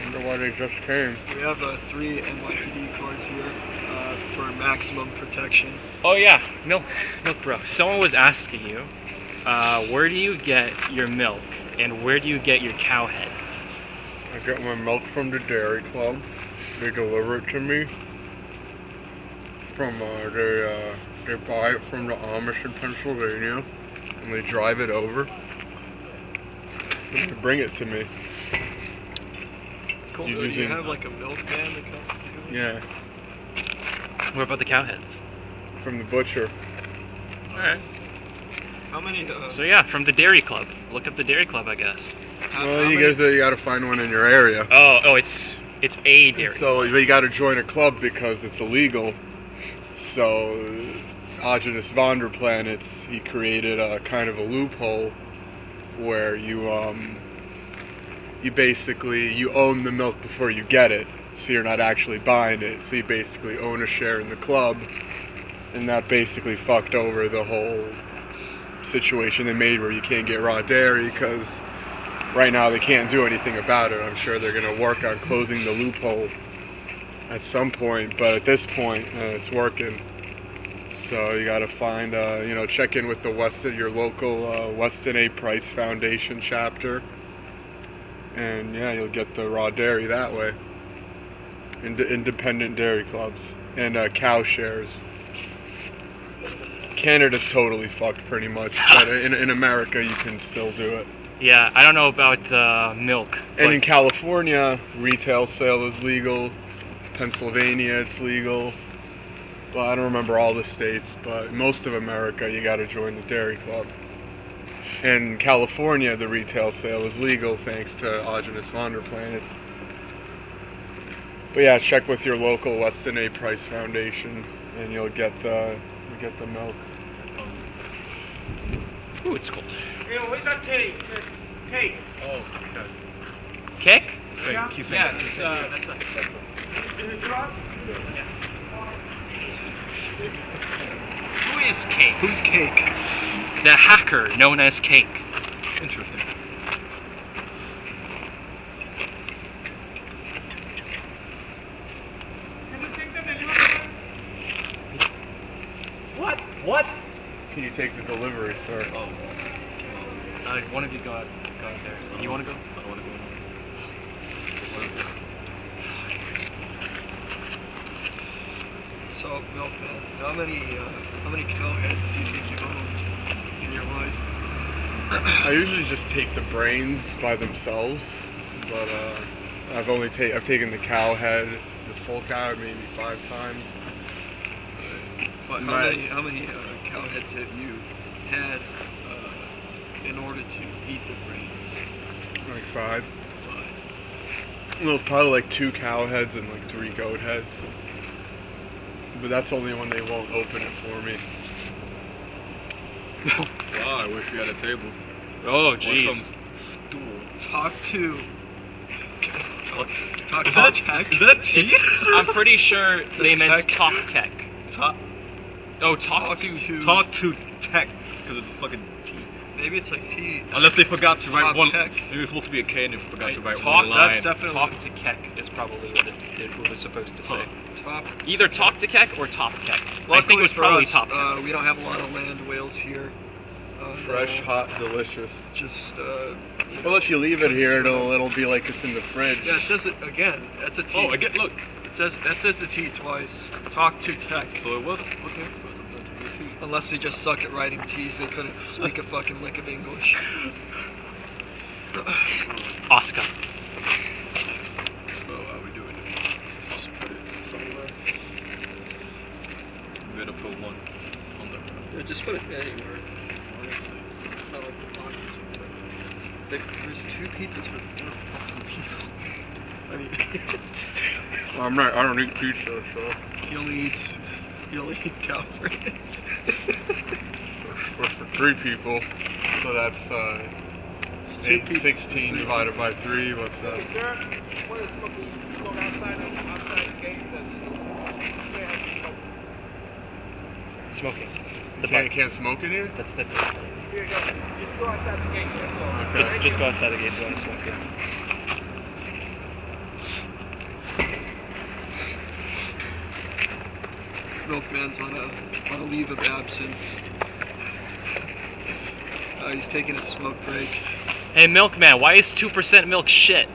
Wonder why they just came. We have 3 NYPD cars here for maximum protection. Oh yeah, milk bro. Someone was asking you, where do you get your milk and where do you get your cow heads? I get my milk from the dairy club. They deliver it to me. They buy it from the Amish in Pennsylvania, and they drive it over, and they bring it to me. Cool. So you have like a milkman that comes to you? Yeah. What about the cow heads? From the butcher. Alright. How many? So yeah, from the dairy club. Look up the dairy club, I guess. Well, you gotta find one in your area. Oh, it's a dairy. So you gotta join a club because it's illegal. So HWNDU, he created a kind of a loophole where you basically own the milk before you get it, so you're not actually buying it. So you basically own a share in the club, and that basically fucked over the whole situation they made where you can't get raw dairy, because right now they can't do anything about it. I'm sure they're gonna work on closing the loophole at some point, but at this point it's working. So you gotta find check in with your local Weston A. Price Foundation chapter, and yeah, you'll get the raw dairy that way. Independent dairy clubs and cow shares. Canada's totally fucked pretty much, but in America you can still do it. Yeah, I don't know about milk. And in California, retail sale is legal. Pennsylvania, it's legal. Well, I don't remember all the states, but most of America, you gotta join the dairy club. In California, the retail sale is legal thanks to HWNDU. But yeah, check with your local Weston A. Price Foundation, and you'll get the milk. Ooh, it's cold. Hey, where's that cake? Cake. Oh, okay. Cake? Yeah. Yeah, it's that's us. Is it truck? Yeah. Who is Cake? Who's Cake? The hacker known as Cake. Interesting. Can you take the delivery? What? Can you take the delivery, sir? Oh. One of you go out there. You want to go? I don't want to go. So, milkman, how many cow heads do you think you've owned in your life? I usually just take the brains by themselves, but I've taken the cow head, the full cow, maybe 5 times. But how many cow heads have you had in order to eat the brains? Like 5. Well, probably like 2 cow heads and like 3 goat heads. But that's only when they won't open it for me. Wow, I wish we had a table. Oh, jeez. Stool. Talk to Is that a T? I'm pretty sure they meant tech. talk kek. Talk To to tech, because it's fucking T. Maybe it's like T. Unless they forgot to write Top one. tech. Maybe it's supposed to be a K and they forgot to write talk. one line. That's definitely Talk to kek is probably what it was supposed to say. top. Either talk to kek or top kek. I Luckily think it was for probably us, top kek. we don't have a lot of land whales here. Fresh, hot, delicious. Just Well, if you leave it here, it'll be like it's in the fridge. Yeah, it says it again. That's a T. Oh, again, look. It says the T twice. Talk to tech. So it was okay. So it's a T. Unless they just suck at writing T's, they couldn't speak a fucking lick of English. Oscar. So how are we doing this? Just put it somewhere. I'm gonna put one on the. Yeah, just put it anywhere. Honestly, it's not like the boxes are there. There's 2 pizzas for 4 fucking people. I mean, I don't eat pizza, so. he only eats cow brains. For 3 people, so that's 16 divided by 3. What's that? Okay, sir. What is smoking? You smoke outside the gate? Smoking. You can't smoke in here? That's what it said. Here you go. Just go outside the gate. Let's go. Okay. Just go outside the gate if you want to smoke. Yeah. Milkman's on a leave of absence. He's taking a smoke break. Hey, Milkman, why is 2% milk shit?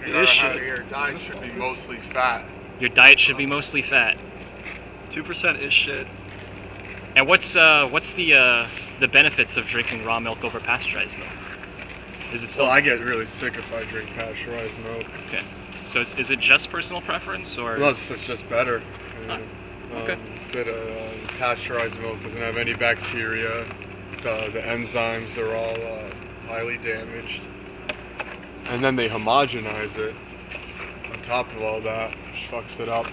It is shit. Your diet should be mostly fat. Your diet should be mostly fat. 2% is shit. And what's the benefits of drinking raw milk over pasteurized milk? Is it still Well, I get really sick if I drink pasteurized milk. okay? So is it just personal preference or? No, it's just better. okay. Pasteurized milk doesn't have any bacteria. The enzymes are all highly damaged. And then they homogenize it on top of all that, which fucks it up.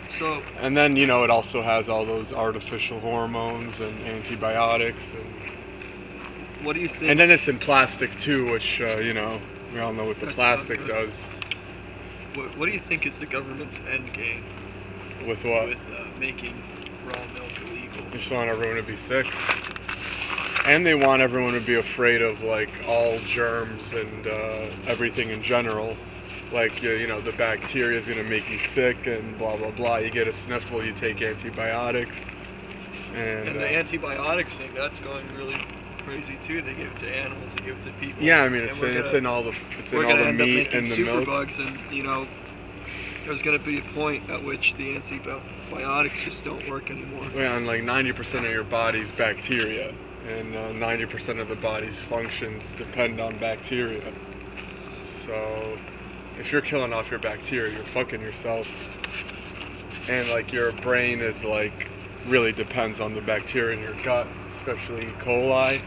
So, And then, you know, it also has all those artificial hormones and antibiotics. And what do you think? And then it's in plastic too, which, you know, we all know what the That's plastic not good. does. What do you think is the government's end game With what? with making raw milk illegal? They just want everyone to be sick. And they want everyone to be afraid of, like, all germs and everything in general. Like, you know, the bacteria is going to make you sick and blah, blah, blah. You get a sniffle, you take antibiotics. And the antibiotics thing, that's going really crazy too. They give it to animals, they give it to people. Yeah, I mean, And it's in all the we're gonna end up meat making and the milk. superbugs, and you know, there's gonna be a point at which the antibiotics just don't work anymore. Yeah, and like 90% of your body's bacteria, and 90% of the body's functions depend on bacteria. So, if you're killing off your bacteria, you're fucking yourself. And like your brain is like really depends on the bacteria in your gut, especially E. coli.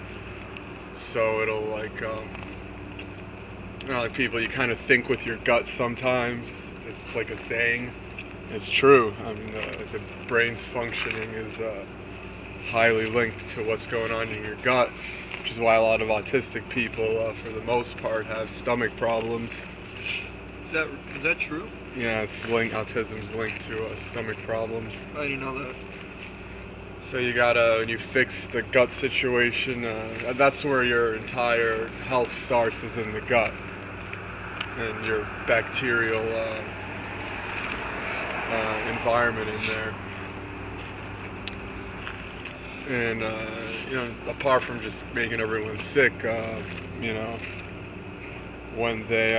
So it'll like, you know, like people, you kind of think with your gut sometimes. It's like a saying. It's true. I mean, the brain's functioning is highly linked to what's going on in your gut, which is why a lot of autistic people, for the most part, have stomach problems. Is that true? Yeah, autism's linked to stomach problems. I didn't know that. So you gotta, when you fix the gut situation, that's where your entire health starts, is in the gut. And your bacterial environment in there. And, you know, apart from just making everyone sick, you know, when they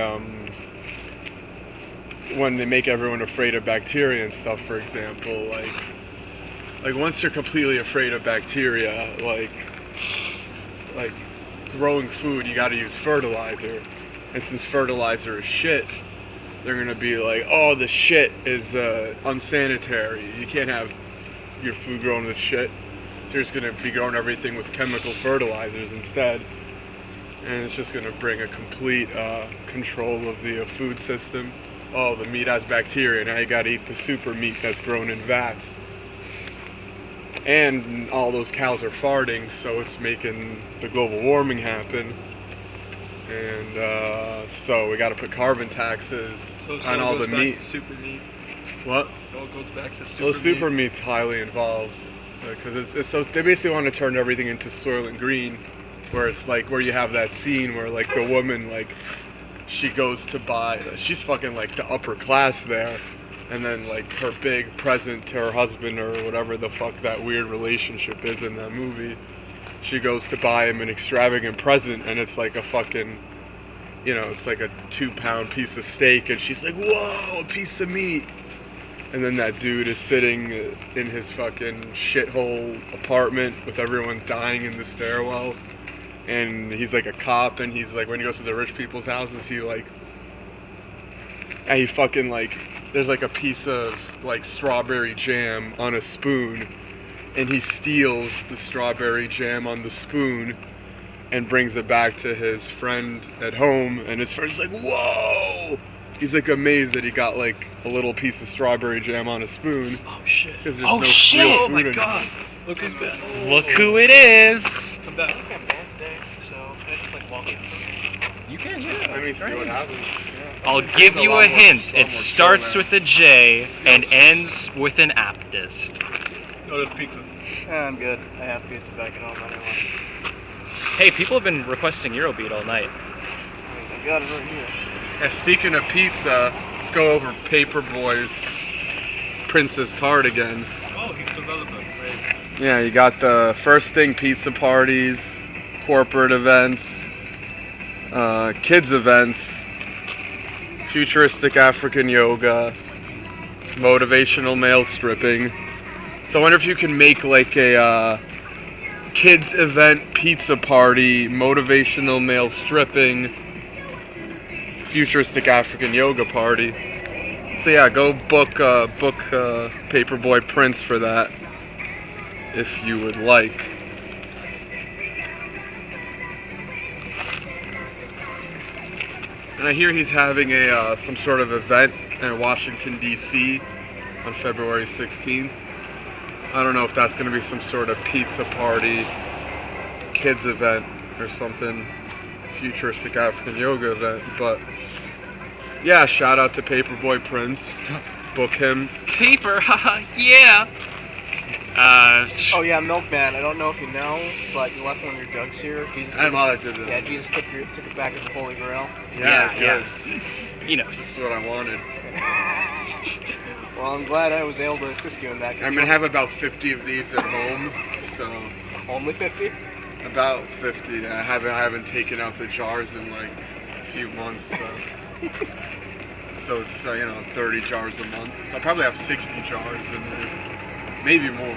make everyone afraid of bacteria and stuff, for example, like once you're completely afraid of bacteria, like growing food, you got to use fertilizer, and since fertilizer is shit, they're gonna be like, oh, the shit is unsanitary. You can't have your food grown with shit. So you're just gonna be growing everything with chemical fertilizers instead, and it's just gonna bring a complete control of the food system. Oh, the meat has bacteria. Now you gotta eat the super meat that's grown in vats. And all those cows are farting, so it's making the global warming happen. And so we got to put carbon taxes on all the meat. To super meat. What? It all goes back to super Well, super meat. meat's highly involved because it's so they basically want to turn everything into Soylent Green, where it's like where you have that scene where like the woman like she goes to buy, she's fucking like the upper class there. And then, like, her big present to her husband or whatever the fuck that weird relationship is in that movie, she goes to buy him an extravagant present, and it's like a fucking, you know, it's like a 2-pound piece of steak, and she's like, whoa, a piece of meat. And then that dude is sitting in his fucking shithole apartment with everyone dying in the stairwell, and he's like a cop, and he's like, when he goes to the rich people's houses, he fucking like, there's like a piece of like strawberry jam on a spoon, and he steals the strawberry jam on the spoon and brings it back to his friend at home, and his friend's like, whoa! He's like amazed that he got like a little piece of strawberry jam on a spoon. Oh shit. Because there's Oh, no shit! real Oh food my in god. it. Look who's back. Look who it is! Come back. I'm bad today, so can I just like walk in? You can, yeah. Let me see what happens. I'll It's give a you lot a more- hint. lot It more starts chill with a J and ends with an Aptist. Oh, that's pizza. I'm good. I have pizza back at home anyway. Hey, people have been requesting Eurobeat all night. I got it right here. And speaking of pizza, let's go over Paperboy's Prince's card again. Oh, he's developing. Yeah, you got the first thing pizza parties, corporate events, kids events, futuristic African yoga, motivational male stripping. So I wonder if you can make like a kids event pizza party, motivational male stripping, futuristic African yoga party. So yeah, go book Paperboy Prince for that if you would like. And I hear he's having a some sort of event in Washington D.C. on February 16th. I don't know if that's going to be some sort of pizza party, kids event, or something, futuristic African yoga event. But yeah, shout out to Paperboy Prince. Book him. Paper, haha, yeah. Oh yeah, Milkman. I don't know if you know, but you left one of your jugs here. Jesus I did that. Yeah, Jesus took it back as the Holy Grail. Yeah, Yeah, good. He knows. This is what I wanted. Well, I'm glad I was able to assist you in that. 'cause I'm you gonna have about 50 of these at home, so only 50. about 50. I haven't taken out the jars in like a few months, so it's 30 jars a month. So I probably have 60 jars in there, maybe more.